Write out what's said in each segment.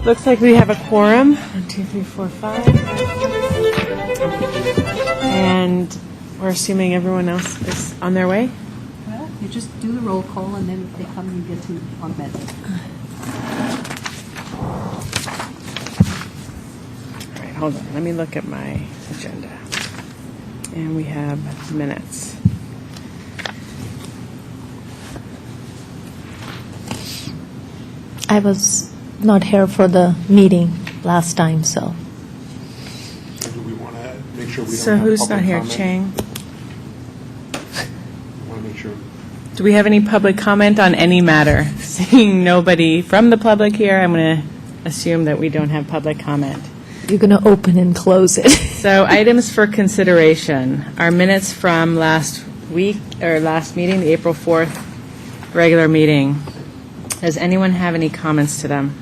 Looks like we have a quorum. 1, 2, 3, 4, 5. And we're assuming everyone else is on their way? Well, you just do the roll call, and then if they come, you get to augment it. All right, hold on. Let me look at my agenda. And we have minutes. I was not here for the meeting last time, so. Do we want to make sure we don't So have who's public not here? comment? Chang? We want to make sure. Do we have any public comment on any matter? Seeing nobody from the public here, I'm going to assume that we don't have public comment. You're going to open and close it. So items for consideration are minutes from last week, or last meeting, the April 4th regular meeting. Does anyone have any comments to them?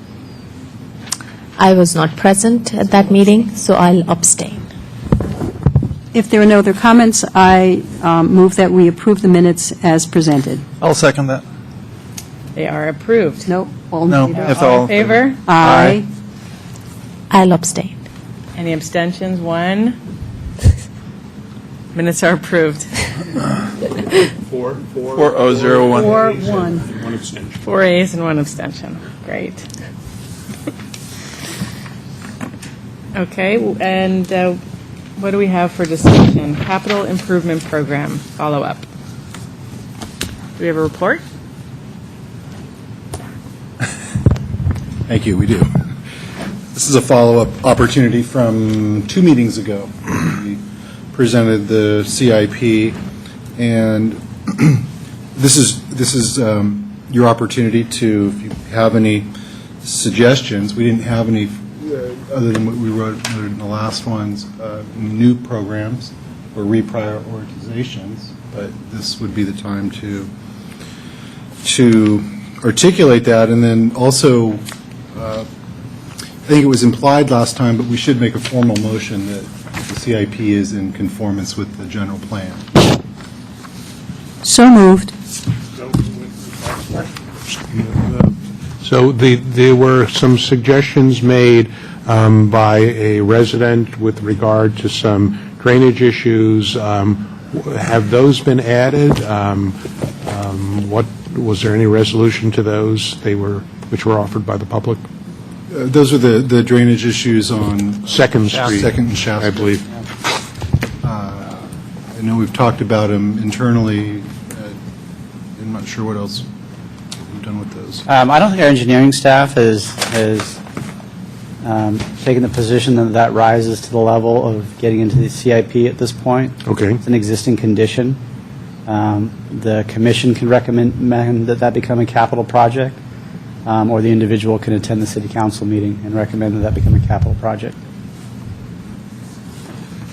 I was not present at that meeting, so I'll abstain. If there are no other comments, I move that we approve the minutes as presented. I'll second that. They are approved. No? All in No, favor? if All all in favor? Aye. I'll abstain. Any abstentions? 1. Minutes are approved. 4001. 4-1. One abstention. 4 A's and 1 abstention. Great. Okay, and what do we have for discussion? Capital Improvement Program follow-up. Do we have a report? Thank you, we do. This is a follow-up opportunity from 2 meetings ago. We presented the CIP, and this is your opportunity to, if you have any suggestions, we didn't have any, other than what we wrote in the last ones, new programs or reprioritizations, but this would be the time to articulate that, and then also, I think it was implied last time, but we should make a formal motion that the CIP is in conformance with the general plan. So moved. So there were some suggestions made by a resident with regard to some drainage issues. Have those been added? What was there any resolution to those? Which were offered by the public? Those are the drainage issues on Second Street, Second and Shasta. I believe. I know we've talked about them internally. I'm not sure what else we've done with those. I don't think our engineering staff has taken the position that rises to the level of getting into the CIP at this point. Okay. It's an existing condition. The commission can recommend that become a capital project, or the individual can attend the city council meeting and recommend that become a capital project.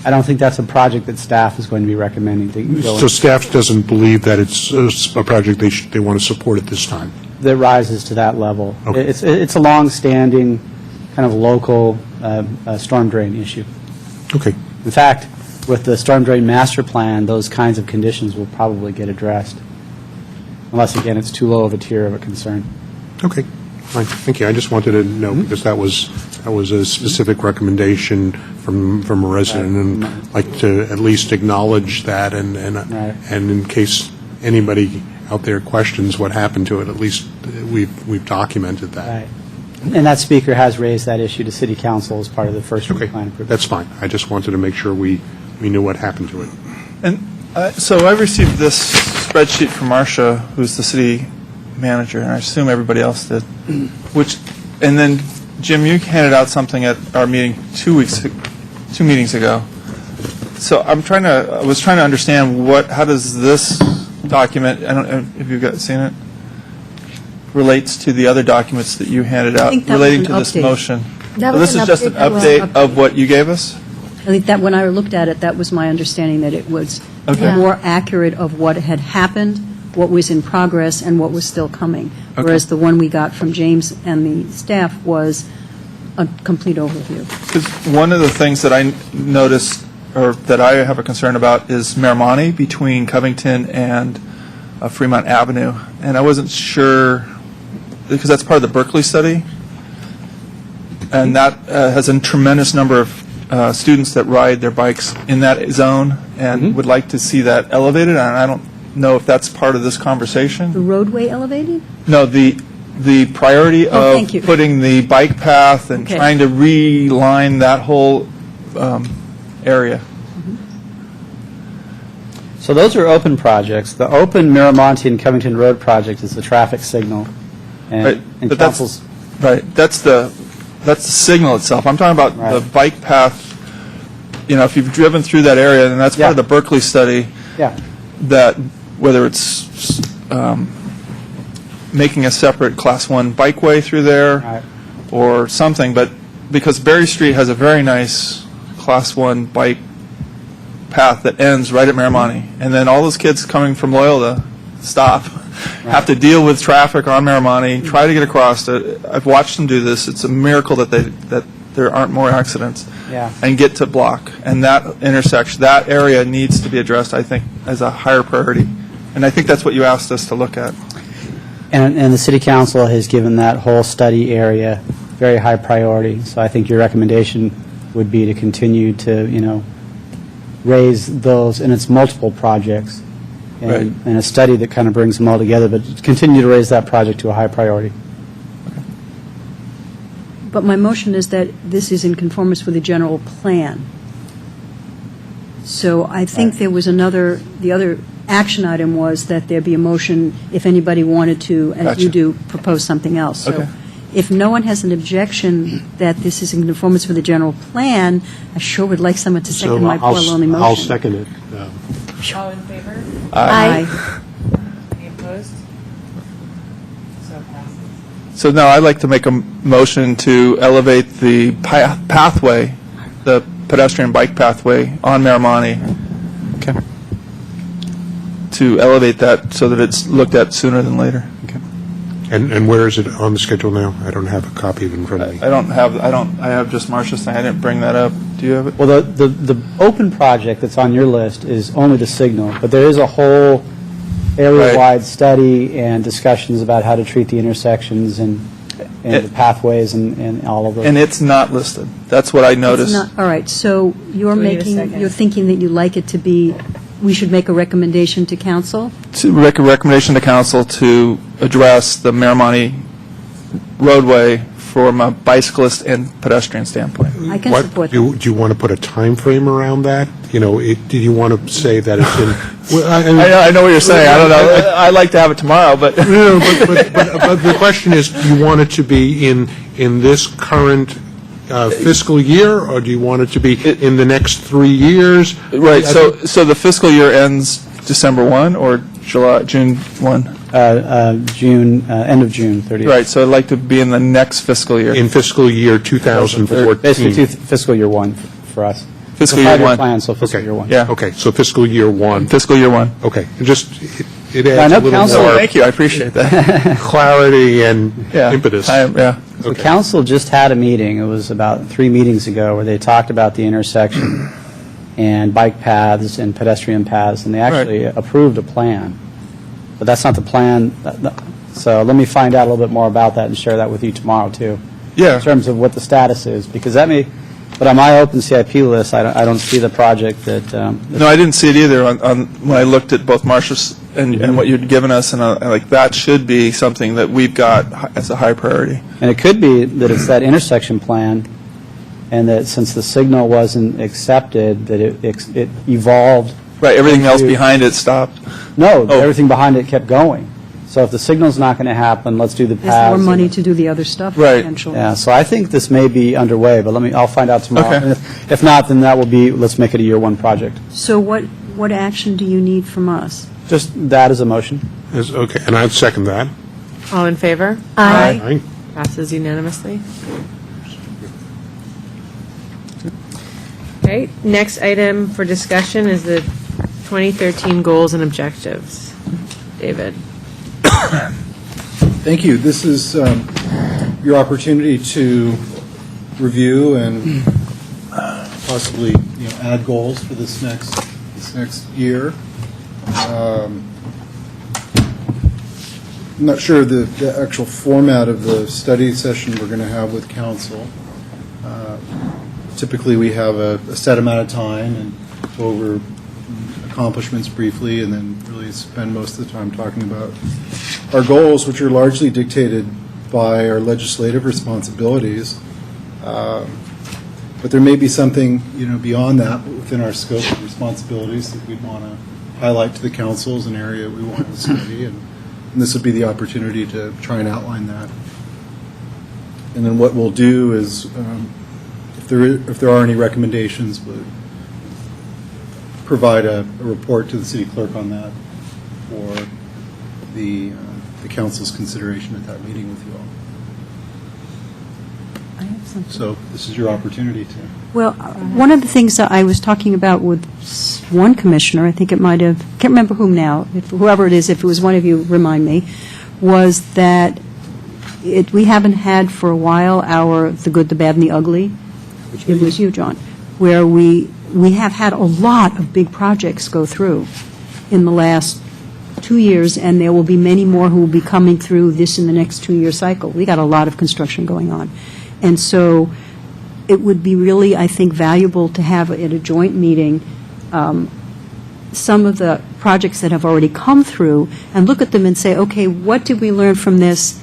I don't think that's a project that staff is going to be recommending to go So staff doesn't believe that it's a project they want to support at this time? that rises to that level. Okay. It's a long-standing kind of local storm drain issue. Okay. In fact, with the storm drain master plan, those kinds of conditions will probably get addressed, unless, again, it's too low of a tier of a concern. Okay. Fine. Thank you. I just wanted to know, because that was a specific recommendation from a resident, and I'd like to at least acknowledge that, and in case anybody out there questions what happened to it, at least we've documented that. Right. And that speaker has raised that issue to city council as part of the first Okay. plan approval. That's fine. I just wanted to make sure we knew what happened to it. And so I received this spreadsheet from Marcia, who's the city manager, and I assume everybody else did. And then Jim, you handed out something at our meeting 2 meetings ago. So I was trying to understand how does this document, I don't know if you've seen it, relates to the other documents that you handed out think that was relating an to this update. motion. That So was this an is just an update that was update of what you gave us? I think that when I looked at it, that was my understanding, that it was Okay. more accurate of what had happened, what was in progress, and what was still coming. Okay. Whereas the one we got from James and the staff was a complete overview. Because one of the things that I noticed, or that I have a concern about, is Marimani between Covington and Fremont Avenue. And I wasn't sure, because that's part of the Berkeley study. and that has a tremendous number of students that ride their bikes in that zone, and would like to see that elevated, and I don't know if that's part of this The conversation. roadway elevated? No, the priority of thank you. putting the bike path and Okay. trying to realign that whole area. So those are open projects. The open Miramonte and Covington Road project is the traffic signal. And Right, and but that's- council's, Right, that's the signal itself. I'm talking about the Right. bike path, if you've driven through that area, and that's part of Yeah. the Berkeley study, yeah, that whether it's making a separate Class 1 bikeway through there right. or something, but because Berry Street has a very nice Class 1 bike path that ends right at Miramonte, and then all those kids coming from Loyola stop, have to deal with traffic on Miramonte, try to get across it. I've watched them do this. It's a miracle that there aren't more accidents. Yeah. And get to block. And that intersection, that area needs to be addressed, I think, as a higher priority. And I think that's what you asked us to look at. And the city council has given that whole study area very high priority. So I think your recommendation would be to continue to, raise those, and it's multiple projects. Right. And a study that kind of brings them all together, but continue to raise that project to a high priority. But my motion is that this is in conformance with the general plan. So I think there was the other action item was that there be a motion if anybody wanted to, as you Gotcha. do, propose something else. Okay. So if no one has an objection that this is in conformance with the general plan, I sure would like someone to second my poor lonely motion. I'll second it. All in favor? Aye. Any opposed? So it passes. So now I'd like to make a motion to elevate the pathway, the pedestrian bike pathway on Miramonte. Okay. To elevate that so that it's looked at sooner than later. Okay. And where is it on the schedule now? I don't have a copy of it in front of me. I have just Marcia's thing. I didn't bring that up. Do you have it? Well, the open project that's on your list is only the signal, but there is a whole area-wide study and discussions about how to treat the intersections and the pathways and all of those. And it's not listed. That's what I It's noticed. not- All right, so Do we need a second? you're thinking that you like it to be, we should make a recommendation to council? To make a recommendation to council to address the Miramonte roadway from a bicyclist and pedestrian standpoint. I can What, support do that. you want to put a time frame around that? Do you want to say that it's in? Well, I know what you're saying. I don't know. I'd like to have it tomorrow, but No, but the question is, do you want it to be in this current fiscal year, or do you want it to be in the next 3 years? right. So the fiscal year ends December 1 or June 1. June, end of June 30th. Right. So I'd like to be in the next fiscal year. In fiscal year 2014? Basically, fiscal year one for us. Fiscal It's a year five-year 1. plan, so fiscal Okay. year one. Yeah. Okay, so fiscal year 1. Fiscal year 1. Okay, and just, it I adds know a little council- more Thank you. I appreciate that. clarity and Yeah. impetus. Yeah. The council just had a meeting, it was about 3 meetings ago, where they talked about the intersection and bike paths and pedestrian paths, and they actually approved a plan. But that's not the plan, so let me find out a little bit more about that and share that with you tomorrow, too, Yeah. in terms of what the status is, because that may, but on my open CIP list, I don't see the project that, No, I didn't see it either when I looked at both Marcia's and what you'd given us, and like that should be something that we've got as a high priority. and it could be that it's that intersection plan, and that since the signal wasn't accepted, that it evolved. Right, everything else Into- behind it stopped. No, Oh. everything behind it kept going. So if the signal's not going to happen, let's do the paths. There's more and- money to do the other stuff, Right. potentially. Yeah, so I think this may be underway, but I'll find out tomorrow. Okay. And if not, then that will be, let's make it a year one project. So what action do you need from us? Just that as a motion. Okay, and I'd second that. All in favor? Aye. Aye. Passes unanimously. Okay, next item for discussion is the 2013 goals and objectives. David? Thank you. This is your opportunity to review and possibly add goals for this next year. I'm not sure the actual format of the study session we're going to have with council. Typically, we have a set amount of time and go over accomplishments briefly, and then really spend most of the time talking about our goals, which are largely dictated by our legislative responsibilities. But there may be something, beyond that, within our scope of responsibilities that we'd want to highlight to the council as an area we want to study, and this would be the opportunity to try and outline that. And then what we'll do is, if there are any recommendations, we'll provide a report to the city clerk on that for the council's consideration at that meeting with you all. I have something. So this is your opportunity to. Well, one of the things that I was talking about with one commissioner, I think it might have, can't remember whom now, whoever it is, if it was one of you, remind me, was that we haven't had for a while our The Good, the Bad, and the Ugly. It was you, John, where we have had a lot of big projects go through in the last 2 years, and there will be many more who will be coming through this in the next 2-year cycle. We got a lot of construction going on. And so it would be really, I think, valuable to have at a joint meeting some of the projects that have already come through and look at them and say, okay, what did we learn from this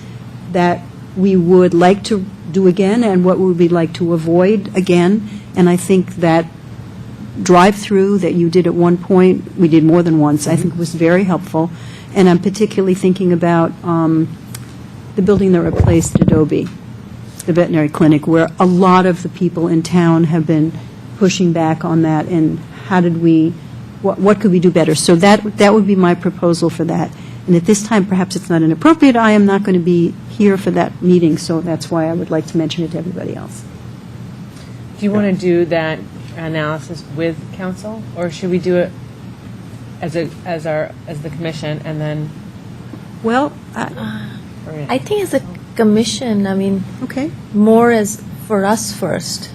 that we would like to do again, and what would we like to avoid again? And I think that drive-through that you did at one point, we did more than once, I think was very helpful. And I'm particularly thinking about the building that replaced Adobe, the veterinary clinic, where a lot of the people in town have been pushing back on that, and how did we, what could we do better? So that would be my proposal for that. And at this time, perhaps it's not inappropriate. I am not going to be here for that meeting, so that's why I would like to mention it to everybody else. Do you want to do that analysis with council, or should we do it as the commission and then? Well, I think as a commission, I mean, okay. more as for us first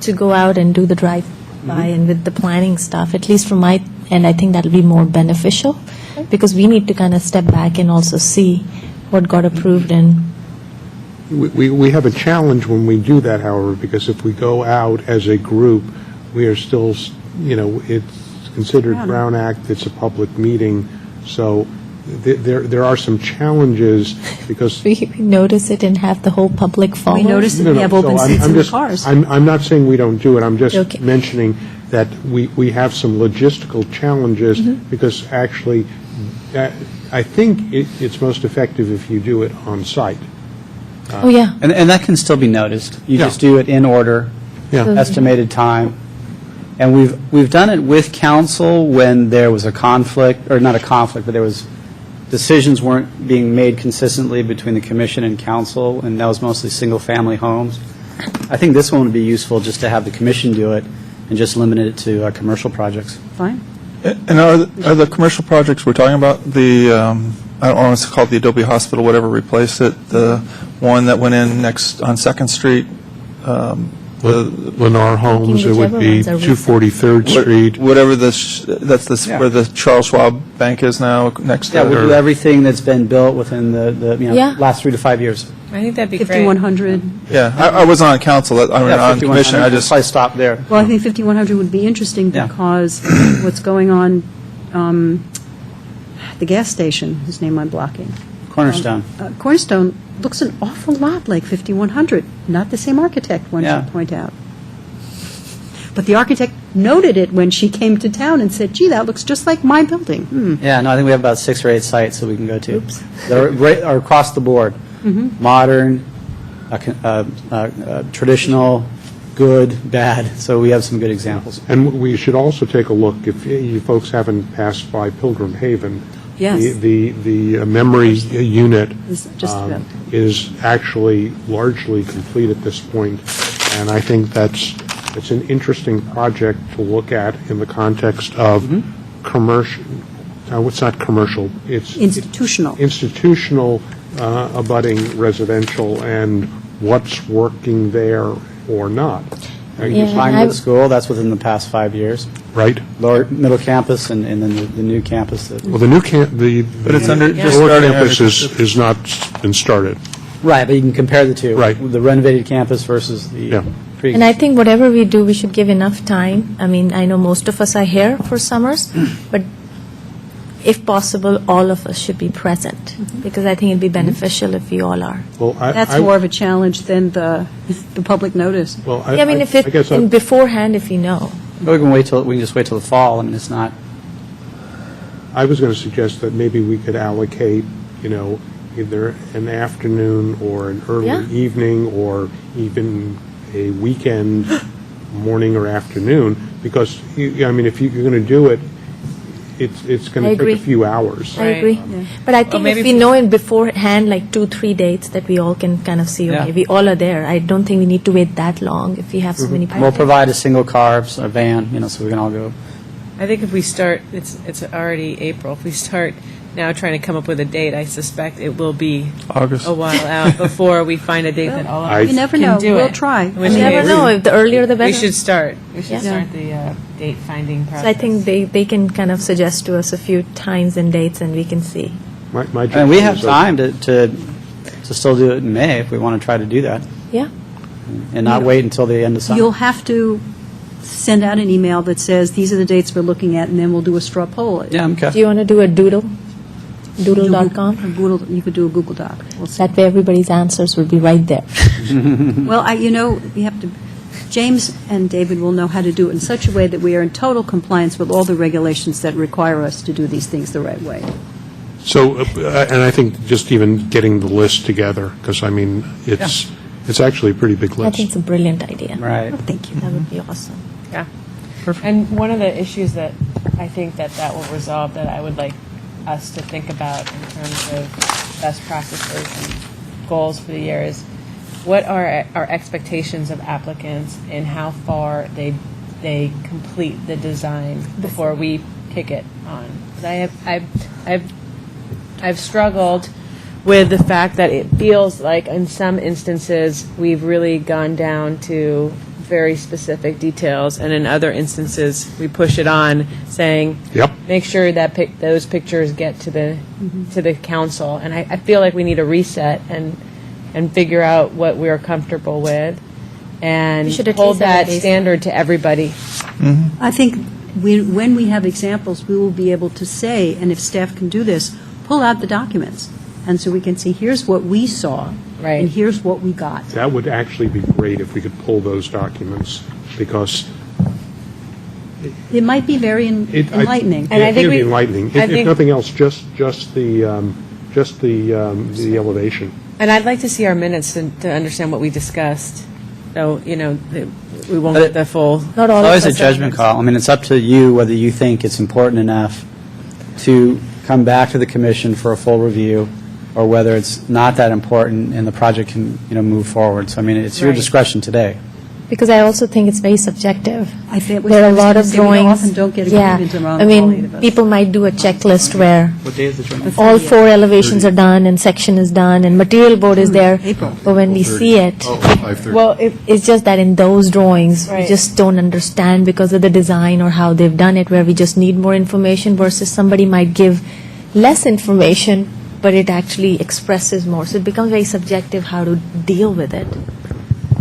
to go out and do the drive-by and with the planning stuff, at least from my end, I think that'll be more beneficial because we need to kind of step back and also see what got approved and. We have a challenge when we do that, however, because if we go out as a group, we are still, it's considered Brown Act, it's a public meeting, so there are some challenges because. We notice it and have the whole public follow. We notice that we have open so seats in the just, cars. I'm not saying we don't do it, I'm just Okay. mentioning that we have some logistical challenges because actually, I think it's most effective if you do it on site. Oh, yeah. And that can still be noticed. You Yeah. just do it in order, Yeah. estimated time. And we've done it with council when there was a conflict, or not a conflict, but there was decisions weren't being made consistently between the commission and council, and that was mostly single-family homes. I think this one would be useful just to have the commission do it and just limit it to commercial projects. Fine. And are the commercial projects we're talking about, I don't know what's called, the Adobe Hospital, whatever replaced it, the one that went in next on 2nd Street? Lennar Homes, it would be Whichever ones are 243rd Street. Whatever that's Yeah. where the Charles Schwab Bank is now, next Yeah, to we'll do everything that's been built within the Yeah. last 3 to 5 years. I think that'd be great. 5100. Yeah, I wasn't on council, I mean, on commission, I just. Probably stop there. Well, I think 5100 would be interesting Yeah. because what's going on, the gas station, whose name I'm blocking. Cornerstone. Cornerstone looks an awful lot like 5100, not the same architect, one Yeah. should point out. But the architect noted it when she came to town and said, gee, that looks just like my building. Yeah, no, I think we have about 6 or 8 sites that we can go to. They're are across the board. Modern, traditional, good, bad. So we have some good examples. And we should also take a look, if you folks haven't passed by Pilgrim Haven. Yes. The memory unit Is just about. is actually largely complete at this point, and I think it's an interesting project to look at in the context of commercial, it's not commercial, it's Institutional. institutional abutting residential and what's working there or not. Yeah. Pinewood School, that's within the past 5 years. Right? Lower middle campus and then the new campus. Well, the new But it's under- just lower starting campus under- is not been started. Right, but you can compare the two. Right. The renovated campus versus the Yeah. pre-existing. And I think whatever we do, we should give enough time. I mean, I know most of us are here for summers, but if possible, all of us should be present, because I think it'd be beneficial if we all are. Well, That's more of a challenge than the public notice. Well, Yeah, I mean, if I it, guess in beforehand, if we know. We can just wait till the fall. I mean, it's not, I was going to suggest that maybe we could allocate, either an afternoon or an early Yeah. evening or even a weekend morning or afternoon, because, if you're going to do it, it's going I to take agree. a few hours. I Right. agree. But I think maybe if we if- know in beforehand, like 2-3 dates, that we all can kind of see, okay, Yeah. we all are there. I don't think we need to wait that long if we have so many people. we'll provide a single carbs, a van, so we can all go. I think if we start, it's already April, if we start now trying to come up with a date, I suspect it will be August. a while out before we find a date that all of I- us You never can know. do We'll it. try. In which You never case, know, if the earlier the better. We should start. We should Yeah. start the date-finding process. So I think they can kind of suggest to us a few times and dates, and we can see. My And we have judgment is time to still do it in May if we want to try to do that, Yeah. and not wait until the end of summer. You'll have to send out an email that says, these are the dates we're looking at, and then we'll do a straw poll. Yeah, okay. Do you want to do a doodle? Doodle.com? You could do a Google Doc. We'll see. That way everybody's answers will be right there. Well, we have to, James and David will know how to do it in such a way that we are in total compliance with all the regulations that require us to do these things the right way. So, and I think just even getting the list together, because, it's actually a pretty big I list. think it's a brilliant idea. Right. Thank you. That would be awesome. Yeah. And one of the issues that I think that will resolve, that I would like us to think about in terms of best practices and goals for the year, is what are our expectations of applicants and how far they complete the design before we kick it on. 'Cause I've struggled with the fact that it feels like in some instances we've really gone down to very specific details, and in other instances we push it on, saying, Yep. make sure that those pictures get to the council. And I feel like we need a reset and figure out what we're comfortable with and We should at hold least have a that baseline. standard to everybody. I think when we have examples, we will be able to say, and if staff can do this, pull out the documents. And so we can see, here's what we saw. Right. And here's what we got. That would actually be great if we could pull those documents, because It might be very enlightening. And I think it'd be we- enlightening. I If think- nothing else, just the elevation. And I'd like to see our minutes to understand what we discussed. So, we won't But get the full. Not all It's always of a us judgment are. call. I mean, it's up to you whether you think it's important enough to come back to the commission for a full review, or whether it's not that important and the project can, move forward. So, I mean, it's your Right. discretion today. Because I also think it's very subjective. I think There are a lot of we drawings. often don't get Yeah. agreement around I all eight mean, of us. people might do a checklist where What day is the joint? all 4 elevations are done and section is done and material board is there. April. But when we see it, Oh, 5:30. Well, it's just that in those drawings, we Right. just don't understand because of the design or how they've done it, where we just need more information versus somebody might give less information, but it actually expresses more. So it becomes very subjective how to deal with it.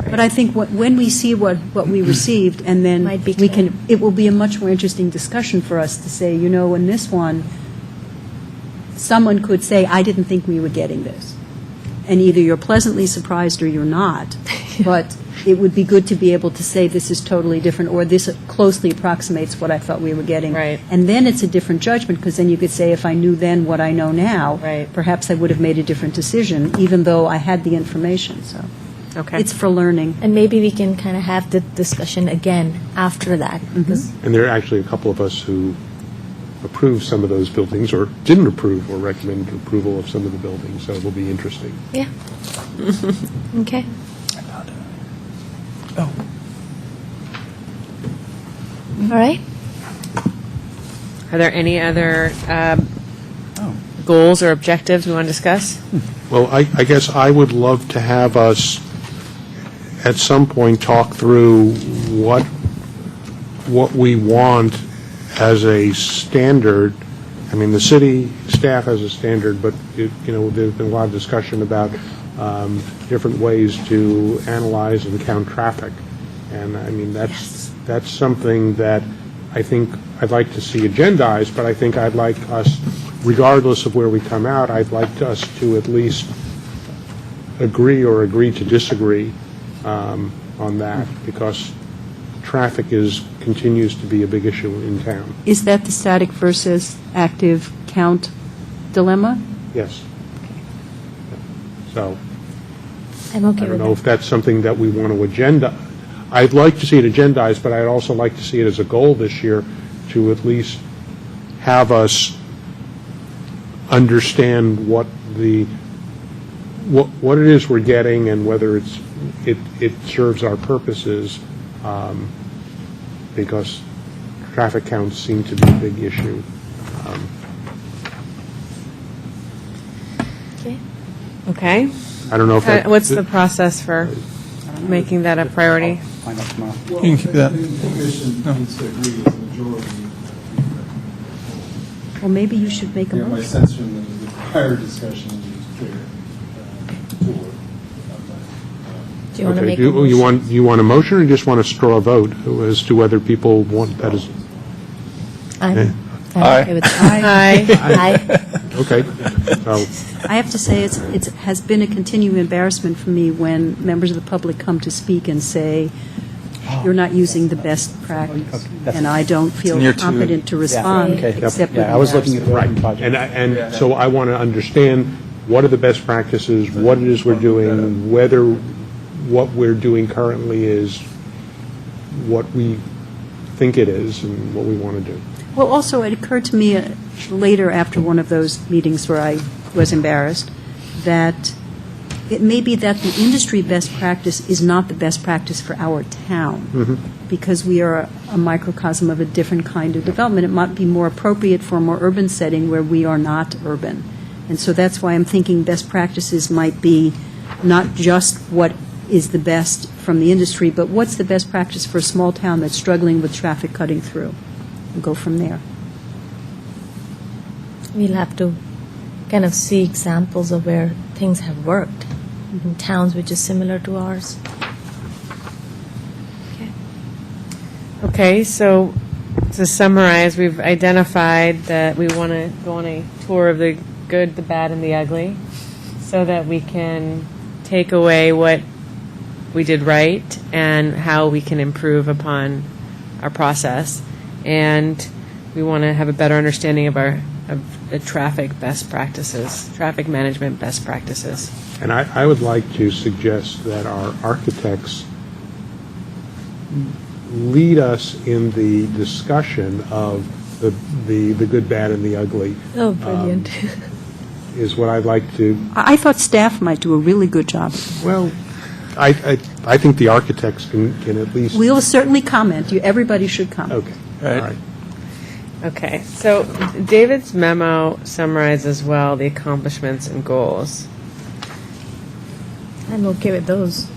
But I think when we see what we received, and then Might be we clear. it will be a much more interesting discussion for us to say, in this one, someone could say, I didn't think we were getting this. And either you're pleasantly surprised or you're not. But it would be good to be able to say, this is totally different, or this closely approximates what I thought we were getting. Right. And then it's a different judgment, because then you could say, if I knew then what I know now, Right. perhaps I would have made a different decision, even though I had the information, so. Okay. It's for learning. And maybe we can kind of have the discussion again after that. Because And there are actually a couple of us who approved some of those buildings, or didn't approve or recommend approval of some of the buildings, so it'll be interesting. Yeah. Okay. Oh. All right. Are there any other goals or objectives we want to discuss? Well, I guess I would love to have us, at some point, talk through what we want as a standard. I mean, the city staff has a standard, but, there's been a lot of discussion about different ways to analyze and count traffic. And I mean, that's something that I think I'd like to see agendized, but I think I'd like us, regardless of where we come out, I'd like us to at least agree or agree to disagree on that, because traffic continues to be a big issue in town. Is that the static versus active count dilemma? Yes. So I'm I okay don't with know that. if that's something that we want to agenda. I'd like to see it agendized, but I'd also like to see it as a goal this year to at least have us understand what what it is we're getting and whether it serves our purposes, because traffic counts seem to be a big issue. Okay. Okay. I don't know if that... What's the process for making that a priority? Find out tomorrow. You can keep that. The commission needs to agree as a majority. Well, maybe you should make a Yeah, my motion. sense from the prior discussion was clear. Do you want to Okay, make a you motion? you want a motion, or you just want a straw vote as to whether people want that as... I'm Aye. okay with that. Aye. Okay. So, I have to say, it has been a continuing embarrassment for me when members of the public come to speak and say, you're not using the best practice, and I don't feel in year two. competent to respond, Okay. except with Yeah, I was looking at the right. open project. And so I want to understand what are the best practices, what it is we're doing, whether what we're doing currently is what we think it is and what we want to do. Well, also, it occurred to me later after one of those meetings where I was embarrassed, that it may be that the industry best practice is not the best practice for our town, because we are a microcosm of a different kind of development. It might be more appropriate for a more urban setting where we are not urban. And so that's why I'm thinking best practices might be not just what is the best from the industry, but what's the best practice for a small town that's struggling with traffic cutting through, and go from there. We'll have to kind of see examples of where things have worked in towns which is similar to ours. Okay, so to summarize, we've identified that we want to go on a tour of the good, the bad, and the ugly, so that we can take away what we did right and how we can improve upon our process. And we want to have a better understanding of the traffic best practices, traffic management best practices. And I would like to suggest that our architects lead us in the discussion of the good, bad, and the ugly, Oh, brilliant. is what I'd like to... I thought staff might do a really good job. Well, I think the architects can at least... We'll certainly comment. Everybody should comment. Okay, Right. all right. Okay, so David's memo summarizes well the accomplishments and goals. I'm okay with those.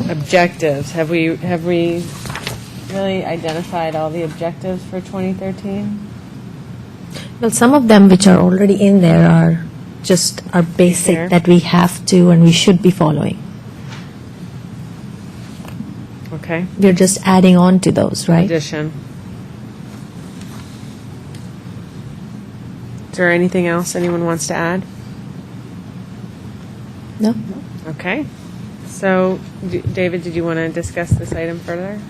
Objectives, have we really identified all the objectives for 2013? Well, some of them which are already in there are just are There. basic that we have to and we should be following. Okay, We're just adding on to those, right? addition. Is there anything else anyone wants to add? No? Okay, so David, did you want to discuss this item further?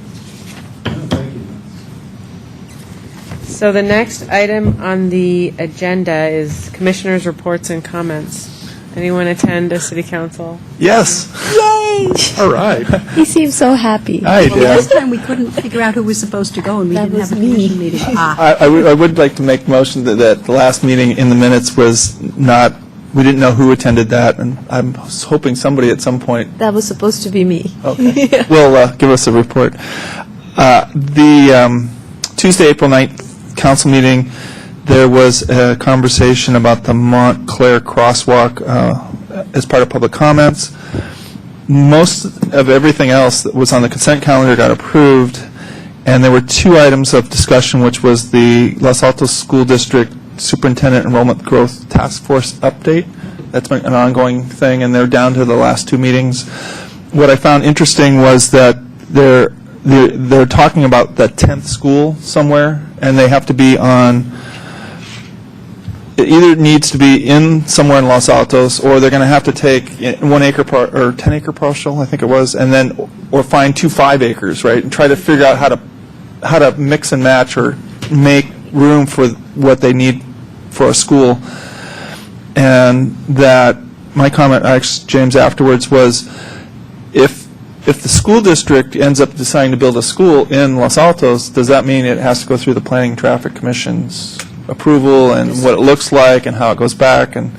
So the next item on the agenda is commissioners' reports and comments. Anyone attend a city council? Yes. Yay! All right. He seems so happy. I Well, did. last time we couldn't figure out who was supposed to go, and we That didn't was have a me. commission meeting. Ah, I would like to make a motion that the last meeting in the minutes was not, we didn't know who attended that, and I'm hoping somebody at some point, That was supposed to be me. okay, will give us a report. The Tuesday, April 9th council meeting, there was a conversation about the Montclair crosswalk as part of public comments. Most of everything else that was on the consent calendar got approved, and there were two items of discussion, which was the Los Altos School District Superintendent Enrollment Growth Task Force update That's been an ongoing thing, and they're down to the last 2 meetings. What I found interesting was that they're talking about the 10th school somewhere, and they have to be on, it either needs to be in somewhere in Los Altos, or they're going to have to take 1 acre or 10 acre parcel, I think it was, and then, or find 2 5 acres, right, and try to figure out how to mix and match or make room for what they need for a school. And that, my comment, I asked James afterwards, was if the school district ends up deciding to build a school in Los Altos, does that mean it has to go through the Planning and Traffic Commission's approval and what it looks like and how it goes back? And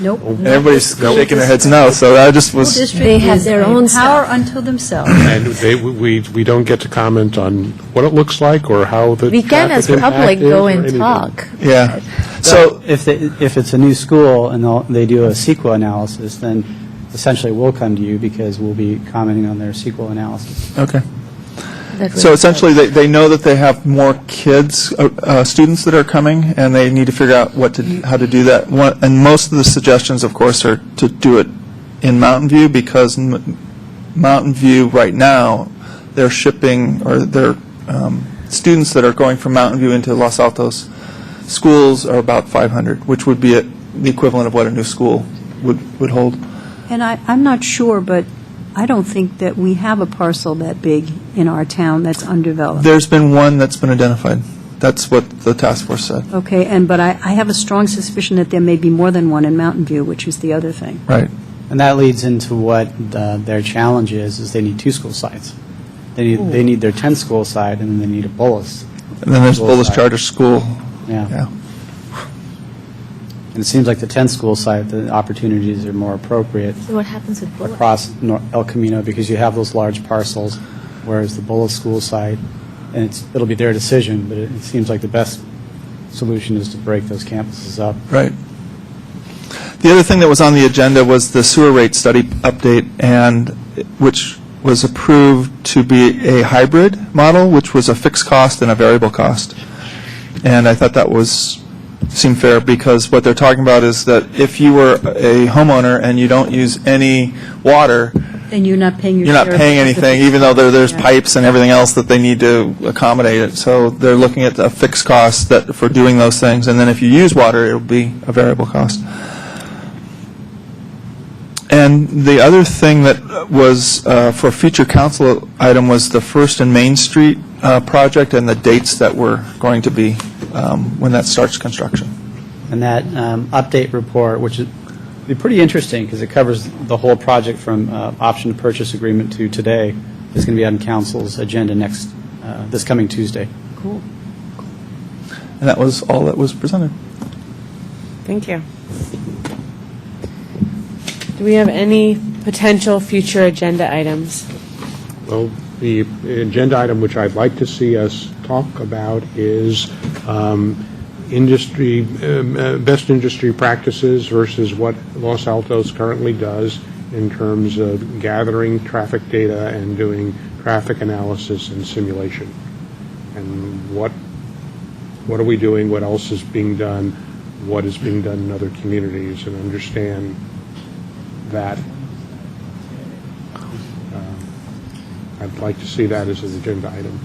Nope. everybody's shaking their heads no, so I just was... They have their own power stuff. unto themselves. And we don't get to comment on what it looks like or how the We can, as traffic public, impact is go or and anything. talk. Yeah. So, If it's a new school and they do a CEQA analysis, then essentially we'll come to you because we'll be commenting on their CEQA analysis. okay. That So way- essentially, they know that they have more kids, students that are coming, and they need to figure out how to do that. And most of the suggestions, of course, are to do it in Mountain View, because Mountain View right now, they're shipping, or their students that are going from Mountain View into Los Altos schools are about 500, which would be the equivalent of what a new school would hold. And I'm not sure, but I don't think that we have a parcel that big in our town that's undeveloped. There's been one that's been identified. That's what the task force said. Okay, but I have a strong suspicion that there may be more than one in Mountain View, which is the other thing. Right. And that leads into what their challenge is they need 2 school sites. They need their 10 school site, and then they need a Bullis. And then there's School Bullis site. Charter School. Yeah. Yeah. And it seems like the 10 school site, the opportunities are more appropriate So what happens with Bullis? across El Camino because you have those large parcels, whereas the Bullis school site, and it'll be their decision, but it seems like the best solution is to break those campuses up. Right. The other thing that was on the agenda was the sewer rate study update, and which was approved to be a hybrid model, which was a fixed cost and a variable cost. And I thought that seemed fair, because what they're talking about is that if you were a homeowner and you don't use any water, Then you're not paying your you're not share of paying the- anything, even though there's Yeah. pipes and everything else that they need to accommodate it. So they're looking at a fixed cost for doing those things, and then if you use water, it'll be a variable cost. And the other thing that was for a future council item was the First and Main Street project and the dates that were going to be when that starts construction. And that update report, which is be pretty interesting because it covers the whole project from option to purchase agreement to today, is going to be on council's agenda this coming Tuesday. Cool. And that was all that was presented. Thank you. Do we have any potential future agenda items? Well, the agenda item which I'd like to see us talk about is industry, best industry practices versus what Los Altos currently does in terms of gathering traffic data and doing traffic analysis and simulation. And what are we doing, what else is being done, what is being done in other communities, and understand that. I'd like to see that as an agenda item.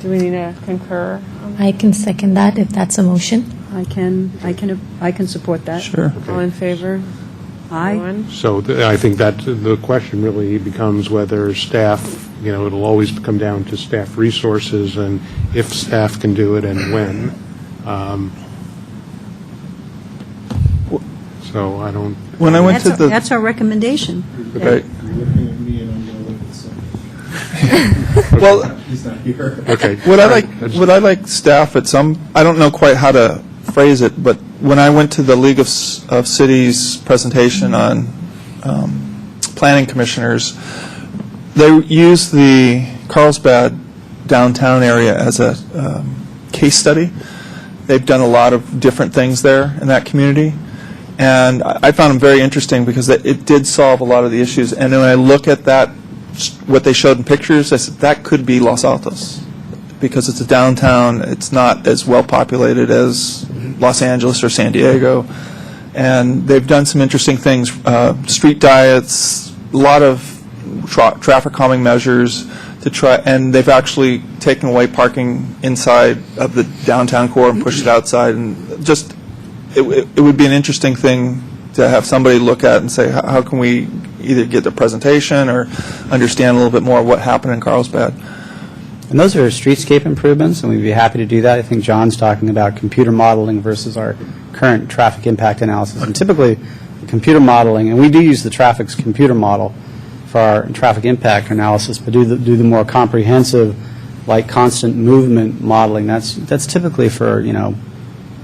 Do we need to concur? I can second that if that's a motion. I can support that. Sure. All in favor? Aye. Everyone? So I think that the question really becomes whether staff, it'll always come down to staff resources and if staff can do it and when. So I don't. When I went to the... That's our recommendation. Right. You're looking at me and I'm going to look at some. Well, He's not here. Okay. Would I like staff at some, I don't know quite how to phrase it, but when I went to the League of Cities presentation on planning commissioners, they used the Carlsbad downtown area as a case study. They've done a lot of different things there in that community, and I found them very interesting because it did solve a lot of the issues. And when I look at that, what they showed in pictures, I said, that could be Los Altos, because it's a downtown, it's not as well populated as Los Angeles or San Diego, And they've done some interesting things, street diets, a lot of traffic calming measures to try, and they've actually taken away parking inside of the downtown core and pushed it outside, and just, it would be an interesting thing to have somebody look at and say, how can we either get the presentation or understand a little bit more of what happened in Carlsbad? And those are streetscape improvements, and we'd be happy to do that. I think John's talking about computer modeling versus our current traffic impact analysis. And typically, the computer modeling, and we do use the traffic's computer model for our traffic impact analysis, but do the more comprehensive, like constant movement modeling. That's typically for,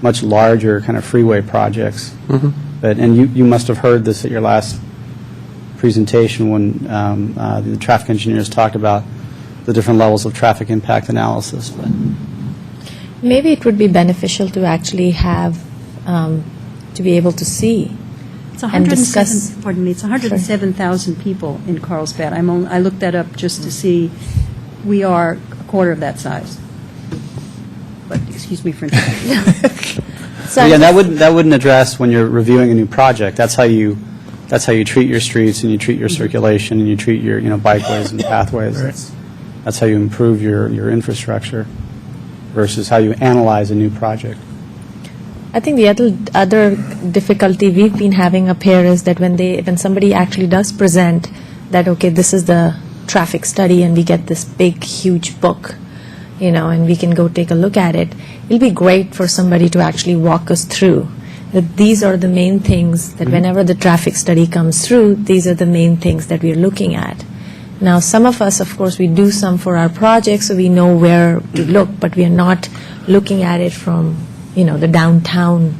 much larger kind of freeway projects. But and you must have heard this at your last presentation when the traffic engineers talked about the different levels of traffic impact analysis. But Maybe it would be beneficial to actually have, to be able to see It's and discuss. 107, pardon me, it's 107,000 people in Carlsbad. I looked that up just to see, we are a quarter of that size. But, excuse me for interrupting. So again, that wouldn't address when you're reviewing a new project. That's how you treat your streets, and you treat your circulation, and you treat your bikeways and pathways. That's how you improve your infrastructure versus how you analyze a new project. I think the other difficulty we've been having up here is that when somebody actually does present that, okay, this is the traffic study, and we get this big, huge book, and we can go take a look at it, it'll be great for somebody to actually walk us through that these are the main things that whenever the traffic study comes through, these are the main things that we're looking at. Now, some of us, of course, we do some for our projects, so we know where to look, but we are not looking at it from the downtown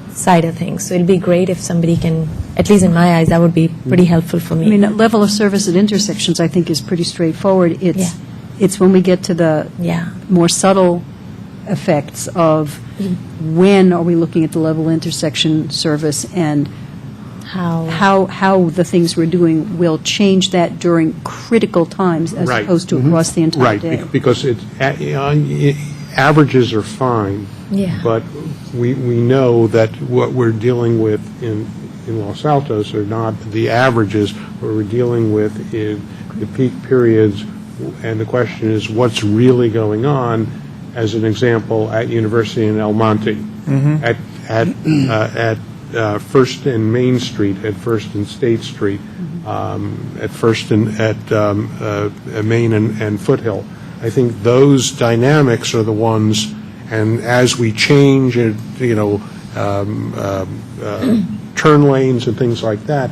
side of things. So it'll be great if somebody can, at least in my eyes, that would be pretty helpful for me. I mean, that level of service at intersections, I think, is pretty straightforward. It's when we get to the more subtle effects of when are we looking at the level of intersection service and how the things we're doing will change that during critical times as Right. opposed to across the entire day. Right, because averages are fine. Yeah. But we know that what we're dealing with in Los Altos are not the averages. What we're dealing with is the peak periods, and the question is what's really going on. As an example, at University in El Monte, at First and Main Street, at First and State Street, at First and at Main and Foothill. I think those dynamics are the ones. And as we change, turn lanes and things like that,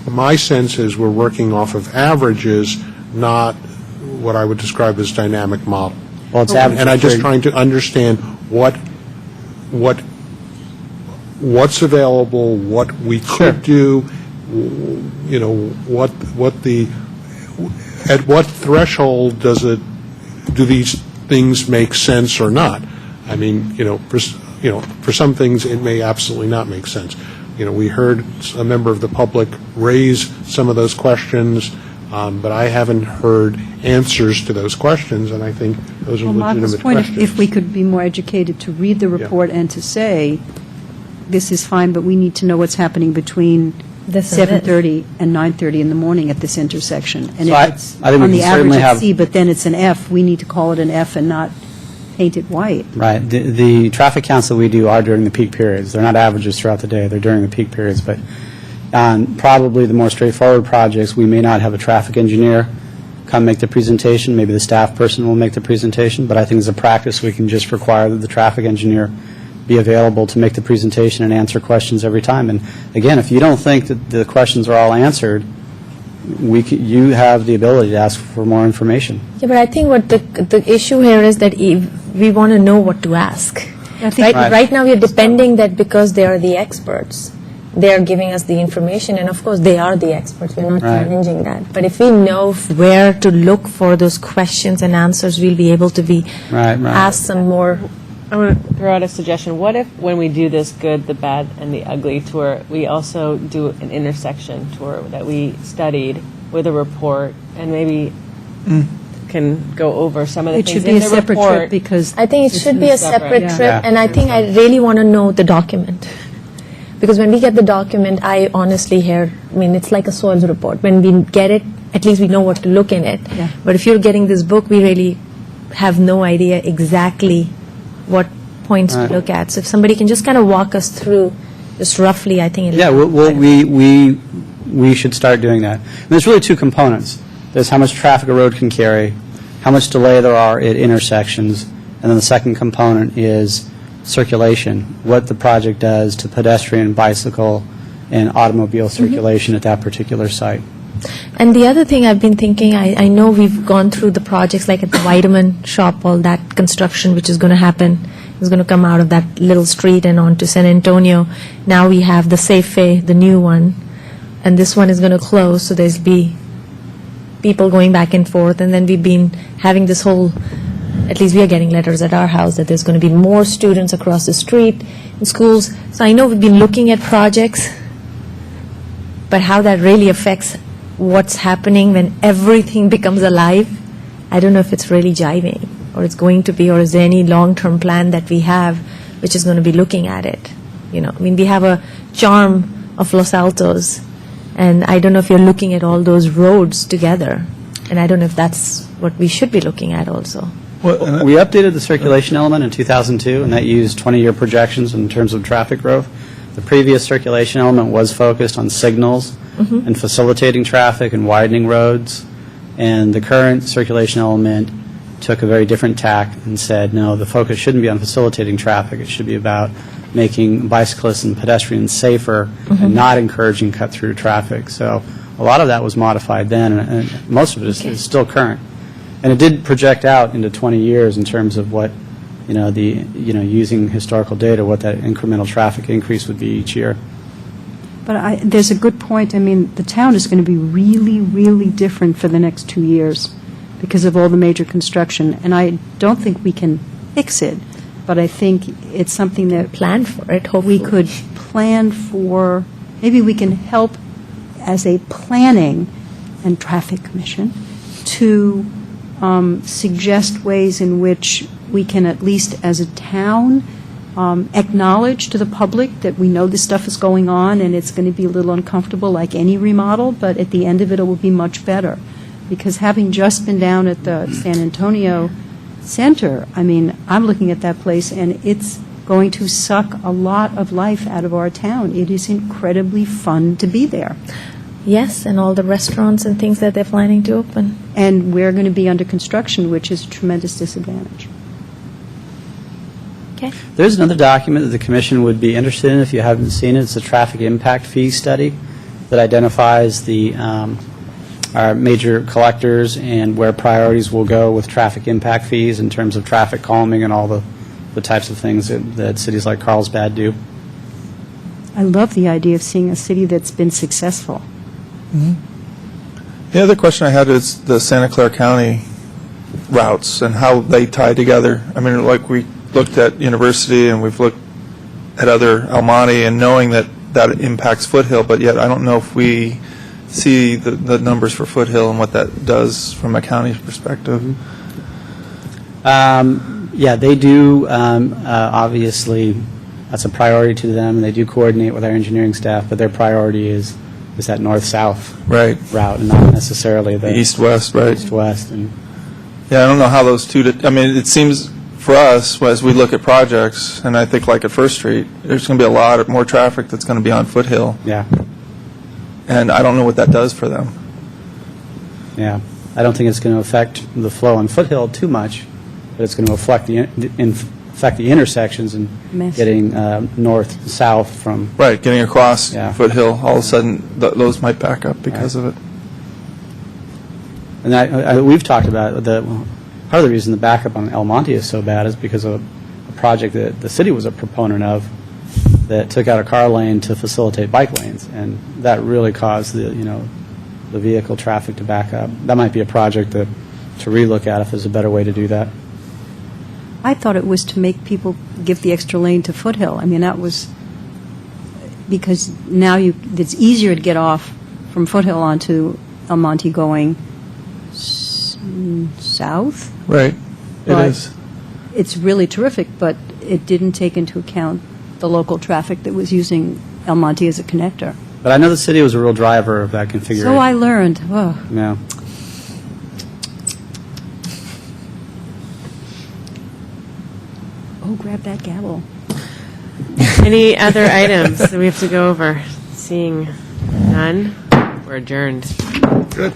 my sense is we're working off of averages, not what I would describe as dynamic model. Well, it's average. And I'm just trying to understand what's available, what we could do, at what threshold do these things make sense or not? I mean, for some things it may absolutely not make sense. We heard a member of the public raise some of those questions, but I haven't heard answers to those questions, and I think those are legitimate Michael's point, questions. if we could be more educated to read the report and to say, this is fine, but we need to know what's happening between This and this. 7:30 and 9:30 in the morning at this intersection. And So if I it's think we on can the average certainly at have- C, but then it's an F, we need to call it an F and not paint it white. Right. The traffic counts that we do are during the peak periods. They're not averages throughout the day. They're during the peak periods. But on probably the more straightforward projects, we may not have a traffic engineer come make the presentation. Maybe the staff person will make the presentation. But I think as a practice, we can just require that the traffic engineer be available to make the presentation and answer questions every time. And again, if you don't think that the questions are all answered, you have the ability to ask for more information. Yeah, but I think what the issue here is that we want to know what to ask. I think Right now, we are depending that because they are the experts, they are giving us the information, and of course, they are the experts. We're not Right. challenging that. But if we know where to look for those questions and answers, we'll be able to be Right. asked some more. I want to throw out a suggestion. What if, when we do this good, the bad, and the ugly tour, we also do an intersection tour that we studied with a report, and maybe can go over some of the It things should in be a the separate report. trip because. I think it should be a separate Yeah. trip, and I think I really want to know the document. Because when we get the document, I honestly it's like a soils report. When we get it, at least we know what to look in it. Yeah. But if you're getting this book, we really have no idea exactly what points to look at. So if somebody can just kind of walk us through, just roughly, I think it'll Yeah, well, we should start doing that. And there's really two components. There's how much traffic a road can carry, how much delay there are at intersections, and then the second component is circulation, what the project does to pedestrian, bicycle, and automobile circulation at that particular site. And the other thing I've been thinking, I know we've gone through the projects like at the vitamin shop, all that construction which is going to happen, is going to come out of that little street and onto San Antonio. Now we have the Safeway, the new one, and this one is going to close, so there's be people going back and forth, and then we've been having this whole, at least we are getting letters at our house that there's going to be more students across the street in schools. So I know we've been looking at projects, but how that really affects what's happening when everything becomes alive, I don't know if it's really jiving, or it's going to be, or is there any long-term plan that we have which is going to be looking at it? We have a charm of Los Altos, and I don't know if you're looking at all those roads together, and I don't know if that's what we should be looking at also. We updated the circulation element in 2002, and that used 20-year projections in terms of traffic growth. The previous circulation element was focused on signals and facilitating traffic and widening roads, and the current circulation element took a very different tack and said, no, the focus shouldn't be on facilitating traffic. It should be about making bicyclists and pedestrians safer and not encouraging cut-through traffic. So a lot of that was modified then, and most of it is still current. And it did project out into 20 years in terms of what, using historical data, what that incremental traffic increase would be each year. But there's a good point. I mean, the town is going to be really, really different for the next 2 years because of all the major construction. And I don't think we can fix it, but I think it's something that Plan for it, hopefully. we could plan for. Maybe we can help as a planning and traffic commission to suggest ways in which we can, at least as a town, acknowledge to the public that we know this stuff is going on and it's going to be a little uncomfortable like any remodel, but at the end of it, it will be much better. Because having just been down at the San Antonio Center, I'm looking at that place and it's going to suck a lot of life out of our town. It is incredibly fun to be there. Yes, and all the restaurants and things that they're planning to open. And we're going to be under construction, which is a tremendous disadvantage. Okay. There's another document that the commission would be interested in if you haven't seen it. It's a traffic impact fee study that identifies our major collectors and where priorities will go with traffic impact fees in terms of traffic calming and all the types of things that cities like Carlsbad do. I love the idea of seeing a city that's been successful. The other question I had is the Santa Clara County routes and how they tie together. Like we looked at University and we've looked at other Almonte and knowing that impacts Foothill, but yet I don't know if we see the numbers for Foothill and what that does from a county perspective. Yeah, they do. Obviously, that's a priority to them, and they do coordinate with our engineering staff, but their priority is that north-south Right. route and not necessarily the East-west, right? east-west. And Yeah, I don't know how those two, it seems for us, as we look at projects, and I think like at First Street, there's going to be a lot more traffic that's going to be on Foothill, yeah, and I don't know what that does for them. yeah. I don't think it's going to affect the flow on Foothill too much, but it's going to affect the intersections and Massive. getting north-south from. Right, getting across Yeah. Foothill, all of a sudden, those might back up because of it. And we've talked about part of the reason the backup on El Monte is so bad is because of a project that the city was a proponent of that took out a car lane to facilitate bike lanes, and that really caused the vehicle traffic to back up. That might be a project to relook at if there's a better way to do that. I thought it was to make people give the extra lane to Foothill. That was because now it's easier to get off from Foothill onto El Monte going south. Right. It But- is. It's really terrific, but it didn't take into account the local traffic that was using El Monte as a connector. But I know the city was a real driver of that configuration. So I learned, oh, Yeah. oh, grab that gavel. Any other items that we have to go over? Seeing none, we're adjourned. Good.